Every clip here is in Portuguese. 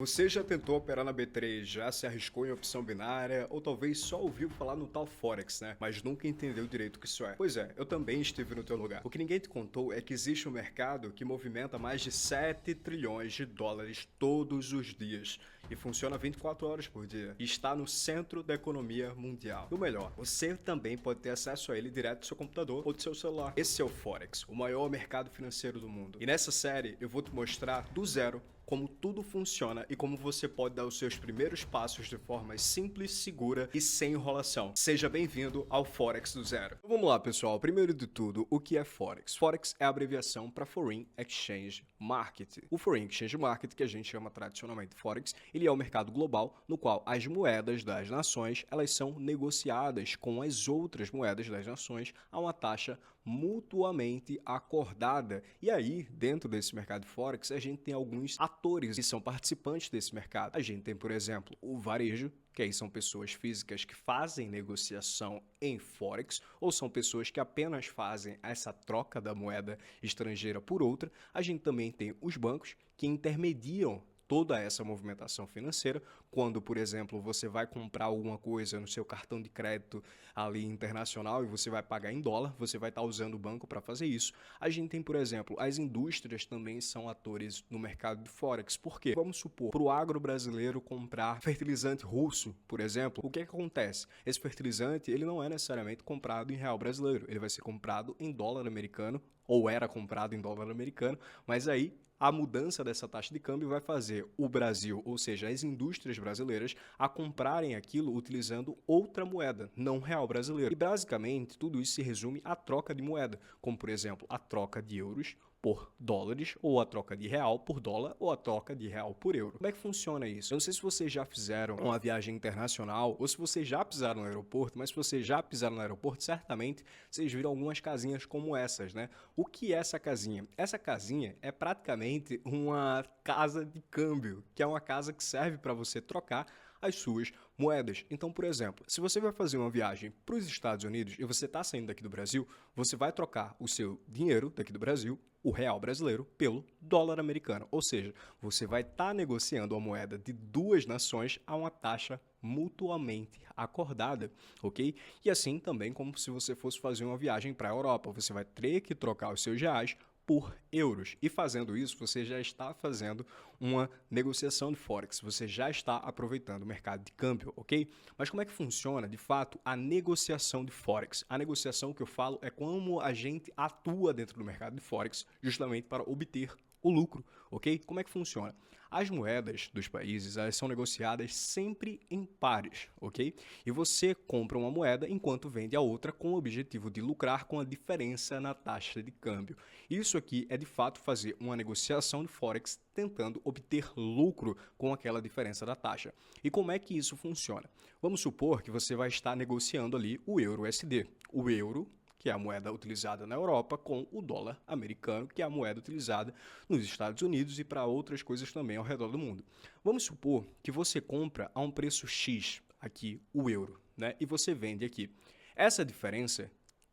Você já tentou operar na B3, já se arriscou em opção binária, ou talvez só ouviu falar no tal Forex, né? Mas nunca entendeu direito o que isso é. Pois é, eu também estive no teu lugar. O que ninguém te contou é que existe um mercado que movimenta mais de 7 trilhões de dólares todos os dias e funciona 24 horas por dia. E está no centro da economia mundial. E o melhor, você também pode ter acesso a ele direto do seu computador ou do seu celular. Esse é o Forex, o maior mercado financeiro do mundo. E nessa série eu vou te mostrar do zero como tudo funciona e como você pode dar os seus primeiros passos de forma simples, segura e sem enrolação. Seja bem-vindo ao Forex do Zero. Então, vamos lá, pessoal. Primeiro de tudo, o que é Forex? Forex é a abreviação para Foreign Exchange Market. O Foreign Exchange Market, que a gente chama tradicionalmente Forex, ele é o mercado global no qual as moedas das nações, elas são negociadas com as outras moedas das nações a uma taxa mutuamente acordada. E aí, dentro desse mercado Forex, a gente tem alguns atores que são participantes desse mercado. A gente tem, por exemplo, o varejo, que aí são pessoas físicas que fazem negociação em Forex, ou são pessoas que apenas fazem essa troca da moeda estrangeira por outra. A gente também tem os bancos, que intermediam toda essa movimentação financeira, quando, por exemplo, você vai comprar alguma coisa no seu cartão de crédito ali internacional e você vai pagar em dólar, você vai estar usando o banco para fazer isso. A gente tem, por exemplo, as indústrias também são atores no mercado de Forex. Por quê? Vamos supor, para o agro brasileiro comprar fertilizante russo, por exemplo, o que acontece? Esse fertilizante, ele não é necessariamente comprado em real brasileiro, ele vai ser comprado em dólar americano, ou era comprado em dólar americano, mas aí a mudança dessa taxa de câmbio vai fazer o Brasil, ou seja, as indústrias brasileiras, a comprarem aquilo utilizando outra moeda, não real brasileiro. E basicamente tudo isso se resume à troca de moeda, como por exemplo a troca de euros por dólares, ou a troca de real por dólar, ou a troca de real por euro. Como é que funciona isso? Eu não sei se vocês já fizeram uma viagem internacional, ou se vocês já pisaram no aeroporto, mas se vocês já pisaram no aeroporto, certamente vocês viram algumas casinhas como essas, né? O que é essa casinha? Essa casinha é praticamente uma casa de câmbio, que é uma casa que serve para você trocar as suas moedas. Então, por exemplo, se você vai fazer uma viagem para os Estados Unidos e você está saindo daqui do Brasil, você vai trocar o seu dinheiro daqui do Brasil, o real brasileiro, pelo dólar americano. Ou seja, você vai estar negociando a moeda de duas nações a uma taxa mutuamente acordada, ok? E assim também como se você fosse fazer uma viagem para a Europa, você vai ter que trocar os seus reais por euros. E fazendo isso, você já está fazendo uma negociação de Forex, você já está aproveitando o mercado de câmbio, ok? Mas como é que funciona, de fato, a negociação de Forex? A negociação que eu falo é como a gente atua dentro do mercado de Forex justamente para obter o lucro, ok? Como é que funciona? As moedas dos países, elas são negociadas sempre em pares, ok? E você compra uma moeda enquanto vende a outra com o objetivo de lucrar com a diferença na taxa de câmbio. Isso aqui é de fato fazer uma negociação de Forex tentando obter lucro com aquela diferença da taxa. E como é que isso funciona? Vamos supor que você vai estar negociando ali o euro USD. O euro, que é a moeda utilizada na Europa, com o dólar americano, que é a moeda utilizada nos Estados Unidos e para outras coisas também ao redor do mundo. Vamos supor que você compra a um preço X, aqui o euro, né? E você vende aqui. Essa diferença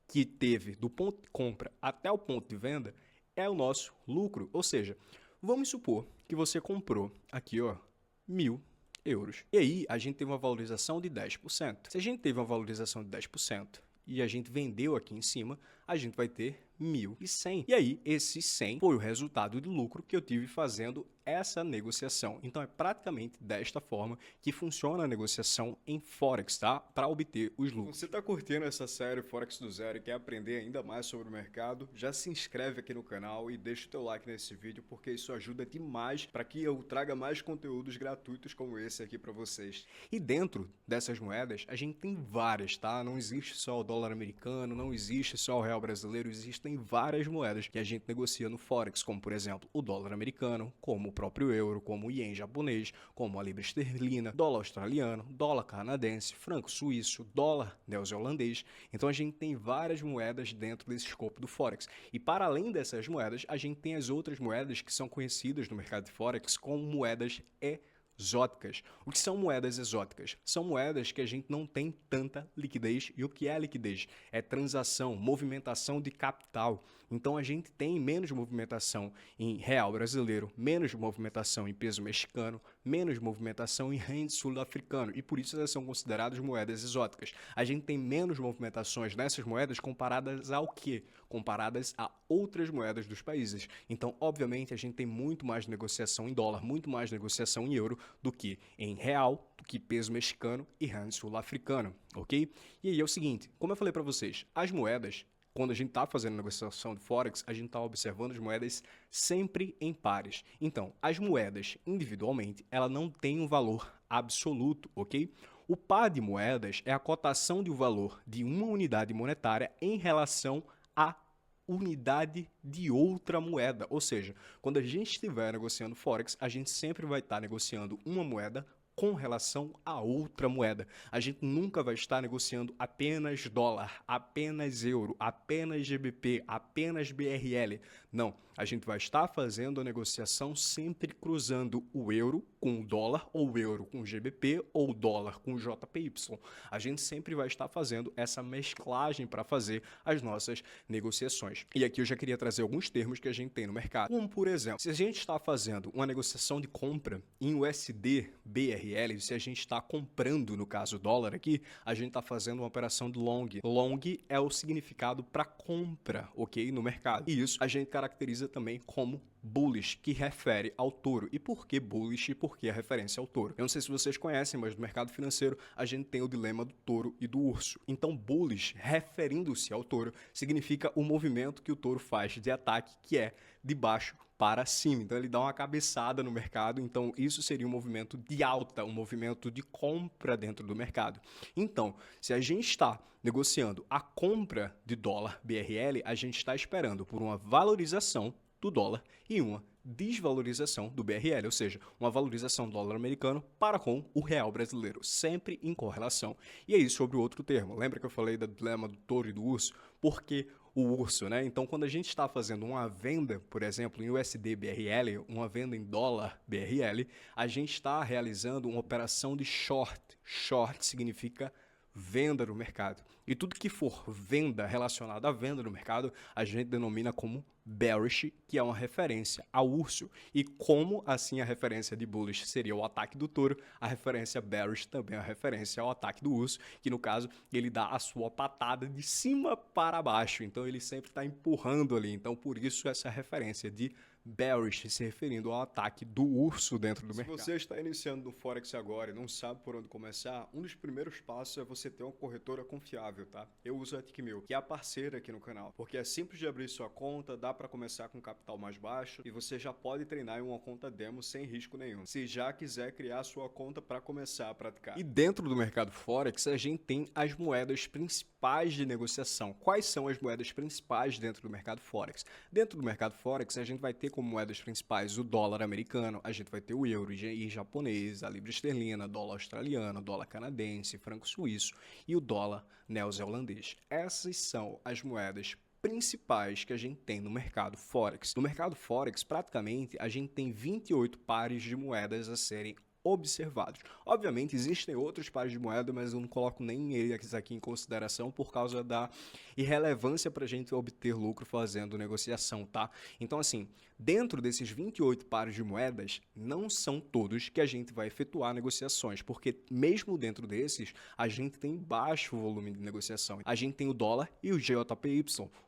que teve do ponto de compra até o ponto de venda é o nosso lucro. Ou seja, vamos supor que você comprou aqui, ó, 1.000 euros. E aí a gente teve uma valorização de 10%. Se a gente teve uma valorização de 10%, e a gente vendeu aqui em cima, a gente vai ter 1.100. E aí, esse 100 foi o resultado do lucro que eu tive fazendo essa negociação. Então, é praticamente desta forma que funciona a negociação em Forex, tá? Para obter os lucros. Você está curtindo essa série Forex do Zero e quer aprender ainda mais sobre o mercado? Já se inscreve aqui no canal e deixa o teu like nesse vídeo, porque isso ajuda demais para que eu traga mais conteúdos gratuitos como esse aqui para vocês. E dentro dessas moedas, a gente tem várias, tá? Não existe só o dólar americano, não existe só o real brasileiro, existem várias moedas que a gente negocia no Forex, como por exemplo o dólar americano, como o próprio euro, como o ien japonês, como a libra esterlina, dólar australiano, dólar canadense, franco suíço, dólar neozelandês. Então a gente tem várias moedas dentro desse escopo do Forex. E para além dessas moedas, a gente tem as outras moedas que são conhecidas no mercado de Forex como moedas exóticas. O que são moedas exóticas? São moedas que a gente não tem tanta liquidez. E o que é liquidez? É transação, movimentação de capital. Então a gente tem menos movimentação em real brasileiro, menos movimentação em peso mexicano, menos movimentação em rand sul-africano, e por isso elas são consideradas moedas exóticas. A gente tem menos movimentações nessas moedas comparadas ao quê? Comparadas a outras moedas dos países. Então, obviamente, a gente tem muito mais negociação em dólar, muito mais negociação em euro do que em real, do que peso mexicano e rand sul-africano, ok? E aí é o seguinte, como eu falei para vocês, as moedas, quando a gente está fazendo negociação de Forex, a gente está observando as moedas sempre em pares. Então, as moedas, individualmente, ela não tem um valor absoluto, ok? O par de moedas é a cotação de valor de uma unidade monetária em relação a unidade de outra moeda. Ou seja, quando a gente estiver negociando Forex, a gente sempre vai estar negociando uma moeda com relação a outra moeda. A gente nunca vai estar negociando apenas dólar, apenas euro, apenas GBP, apenas BRL. Não, a gente vai estar fazendo a negociação sempre cruzando o euro com o dólar, ou o euro com o GBP, ou o dólar com o JPY. A gente sempre vai estar fazendo essa mesclagem para fazer as nossas negociações. E aqui eu já queria trazer alguns termos que a gente tem no mercado. Como, por exemplo, se a gente está fazendo uma negociação de compra em USD, BRL, se a gente está comprando, no caso dólar aqui, a gente está fazendo uma operação de long. Long é o significado para compra, ok? No mercado. E isso a gente caracteriza também como bullish, que refere ao touro. E por que bullish e por que a referência ao touro? Eu não sei se vocês conhecem, mas no mercado financeiro a gente tem o dilema do touro e do urso. Então bullish, referindo-se ao touro, significa o movimento que o touro faz de ataque, que é de baixo para cima. Então ele dá uma cabeçada no mercado, então isso seria um movimento de alta, um movimento de compra dentro do mercado. Então, se a gente está negociando a compra de dólar BRL, a gente está esperando por uma valorização do dólar e uma desvalorização do BRL, ou seja, uma valorização do dólar americano para com o real brasileiro, sempre em correlação. E aí, sobre o outro termo, lembra que eu falei do dilema do touro e do urso? Porque o urso, né? Então, quando a gente está fazendo uma venda, por exemplo, em USD BRL, uma venda em dólar BRL, a gente está realizando uma operação de short. Short significa venda no mercado. E tudo que for venda relacionada à venda no mercado, a gente denomina como bearish, que é uma referência ao urso. E como assim a referência de bullish seria o ataque do touro, a referência bearish também é a referência ao ataque do urso, que no caso ele dá a sua patada de cima para baixo. Então ele sempre está empurrando ali. Então por isso essa referência de bearish, se referindo ao ataque do urso dentro do mercado. Se você está iniciando no Forex agora e não sabe por onde começar, um dos primeiros passos é você ter uma corretora confiável, tá? Eu uso a Tickmill, que é a parceira aqui no canal, porque é simples de abrir sua conta, dá para começar com capital mais baixo e você já pode treinar em uma conta demo sem risco nenhum, se já quiser criar sua conta para começar a praticar. E dentro do mercado Forex, a gente tem as moedas principais de negociação. Quais são as moedas principais dentro do mercado Forex? Dentro do mercado Forex, a gente vai ter como moedas principais o dólar americano, a gente vai ter o euro e japonês, a libra esterlina, dólar australiano, dólar canadense, franco suíço e o dólar neozelandês. Essas são as moedas principais que a gente tem no mercado Forex. No mercado Forex, praticamente, a gente tem 28 pares de moedas a serem observados. Obviamente, existem outros pares de moeda, mas eu não coloco nem eles aqui em consideração por causa da irrelevância para a gente obter lucro fazendo negociação, tá? Então, assim, dentro desses 28 pares de moedas, não são todos que a gente vai efetuar negociações, porque mesmo dentro desses, a gente tem baixo volume de negociação. A gente tem o dólar e o JPY,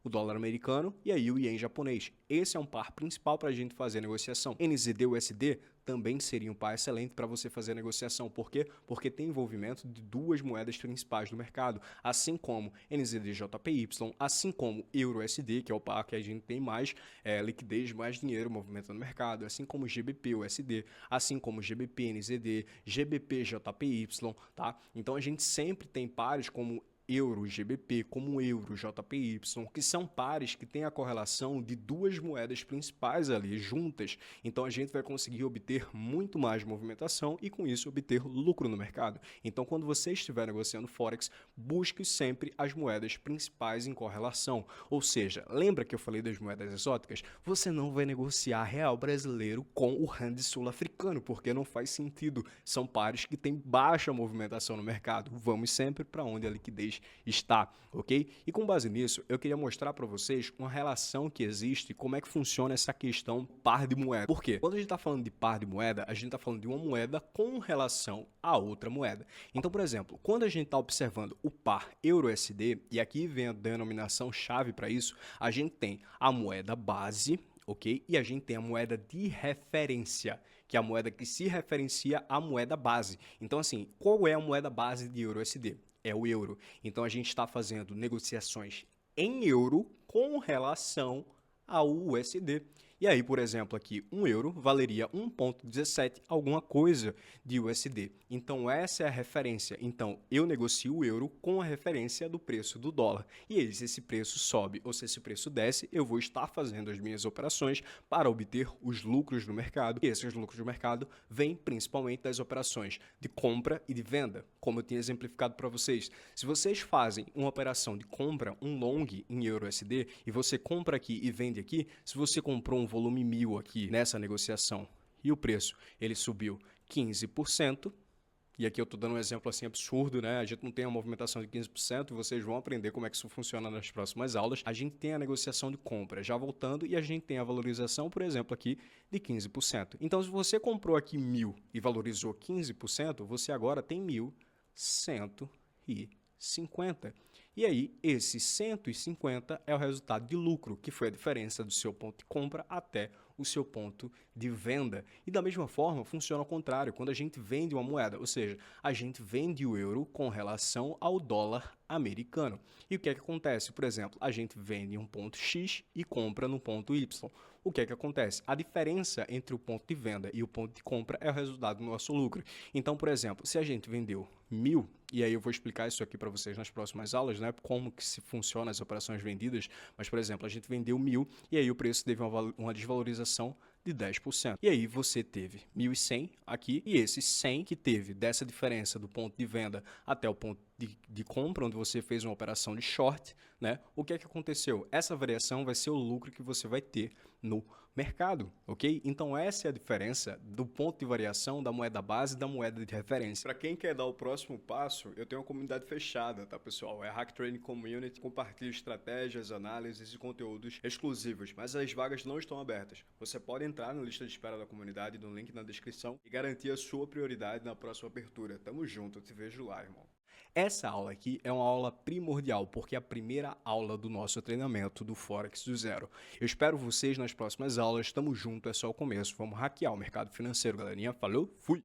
o dólar americano e aí o ien japonês. Esse é um par principal para a gente fazer negociação. NZD-USD também seria um par excelente para você fazer a negociação. Por quê? Porque tem envolvimento de duas moedas principais do mercado, assim como NZD-JPY, assim como EURUSD, que é o par que a gente tem mais liquidez, mais dinheiro movimentando no mercado, assim como GBP-USD, assim como GBP-NZD, GBP-JPY, tá? Então a gente sempre tem pares como euro GBP, como euro JPY, que são pares que têm a correlação de duas moedas principais ali juntas. Então a gente vai conseguir obter muito mais movimentação e com isso obter lucro no mercado. Então quando você estiver negociando Forex, busque sempre as moedas principais em correlação. Ou seja, lembra que eu falei das moedas exóticas? Você não vai negociar real brasileiro com o rand sul-africano, porque não faz sentido. São pares que têm baixa movimentação no mercado. Vamos sempre para onde a liquidez vocês está, ok? E com base nisso, eu queria mostrar para vocês uma relação que existe e como é que funciona essa questão par de moeda. Por quê? Quando a gente está falando de par de moeda, a gente está falando de uma moeda com relação a outra moeda. Então, por exemplo, quando a gente está observando o par euro-USD, e aqui vem a denominação chave para isso, a gente tem a moeda base, ok? E a gente tem a moeda de referência, que é a moeda que se referencia à moeda base. Então, assim, qual é a moeda base de euro-USD? É o euro. Então, a gente está fazendo negociações em euro com relação ao USD. E aí, por exemplo, aqui, um euro valeria 1,17 alguma coisa de USD. Então, essa é a referência. Então, eu negocio o euro com a referência do preço do dólar. E aí, se esse preço sobe ou se esse preço desce, eu vou estar fazendo as minhas operações para obter os lucros do mercado. E esses lucros do mercado vêm principalmente das operações de compra e de venda, como eu tinha exemplificado para vocês. Se vocês fazem uma operação de compra, um long em euro-USD, e você compra aqui e vende aqui, se você comprou um volume 1000 aqui nessa negociação e o preço ele subiu 15%, e aqui eu estou dando um exemplo assim absurdo, né? A gente não tem uma movimentação de 15%, vocês vão aprender como é que isso funciona nas próximas aulas. A gente tem a negociação de compra já voltando e a gente tem a valorização, por exemplo, aqui de 15%. Então, se você comprou aqui 1000 e valorizou 15%, você agora tem 1.150. E aí, esse 150 é o resultado de lucro, que foi a diferença do seu ponto de compra até o seu ponto de venda. E da mesma forma, funciona ao contrário, quando a gente vende uma moeda, ou seja, a gente vende o euro com relação ao dólar americano. E o que é que acontece? Por exemplo, a gente vende um ponto X e compra no ponto Y. O que é que acontece? A diferença entre o ponto de venda e o ponto de compra é o resultado do nosso lucro. Então, por exemplo, se a gente vendeu 1000, e aí eu vou explicar isso aqui para vocês nas próximas aulas, né? Como que se funciona as operações vendidas, mas, por exemplo, a gente vendeu 1000 e aí o preço teve uma desvalorização de 10%. E aí você teve 1.100 aqui e esse 100 que teve dessa diferença do ponto de venda até o ponto de compra, onde você fez uma operação de short, né? O que é que aconteceu? Essa variação vai ser o lucro que você vai ter no mercado, ok? Então essa é a diferença do ponto de variação da moeda base e da moeda de referência. Para quem quer dar o próximo passo, eu tenho uma comunidade fechada, tá, pessoal? É a Hack Training Community, compartilho estratégias, análises e conteúdos exclusivos, mas as vagas não estão abertas. Você pode entrar na lista de espera da comunidade, no link na descrição, e garantir a sua prioridade na próxima abertura. Tamo junto, eu te vejo lá, irmão. Essa aula aqui é uma aula primordial, porque é a primeira aula do nosso treinamento do Forex do Zero. Eu espero vocês nas próximas aulas, tamo junto, é só o começo. Vamos hackear o mercado financeiro, galerinha. Falou, fui!